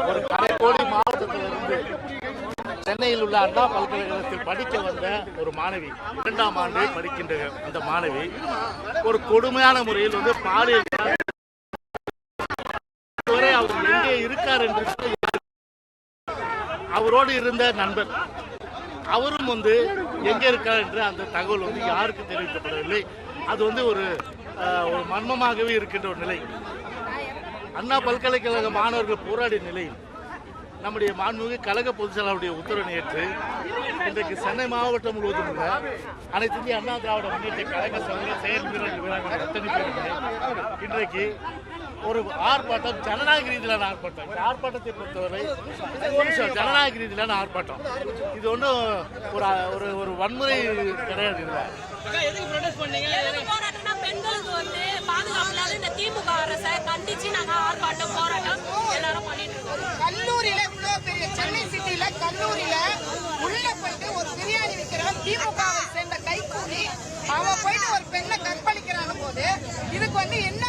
ஒரு கரைக்கோடி மாவட்டத்திலிருந்து சென்னையில் உள்ள அண்ணா பல்கலைக்கழகத்தில் படிக்க வந்த ஒரு மாணவி, 2ஆம் ஆண்டு படிக்கின்ற அந்த மாணவி ஒரு கொடுமையான முறையில் பாலியல் அவர் எங்கே இருக்கார் என்று அவரோடு இருந்த நண்பர் அவரும் எங்கே இருக்கார் என்று அந்த தகவல் யாருக்கு தெரிவிக்கப்படவில்லை. அது ஒரு மர்மமாகவே இருக்கின்ற ஒரு நிலை. அண்ணா பல்கலைக்கழக மாணவர்கள் போராடிய நிலையில் நம்முடைய மாண்புமிகு கழக பொதுச் செயலாளருடைய உத்தரவை ஏற்று இன்றைக்கு சென்னை மாவட்டம் முழுவதும் உள்ள அனைத்து இந்திய அண்ணா திராவிட முன்னேற்ற கழக செயல் வீரர்கள் அத்தனை பேருமே இன்றைக்கு ஒரு ஆர்ப்பாட்டம், ஜனநாயக ரீதியிலான ஆர்ப்பாட்டம். இந்த ஆர்ப்பாட்டத்தை பொறுத்தவரை ஜனநாயக ரீதியிலான ஆர்ப்பாட்டம். இது ஒன்றும் ஒரு வன்முறை கிடையாது. திமுக அரசை கண்டிச்சு நாங்க ஆர்ப்பாட்டம் போராட்டம் எல்லாரும் பண்ணிட்டு இருக்கோம். கல்லூரியில இவ்வளவு பெரிய சென்னை சிட்டியில கல்லூரியில உள்ள போயிட்டு ஒரு பிரியாணி விற்கிறான், திமுகவை சேர்ந்த கைக்கூலி அவன் போயிட்டு ஒரு பெண்ணை கற்பழிக்கிறான போது இதுக்கு என்ன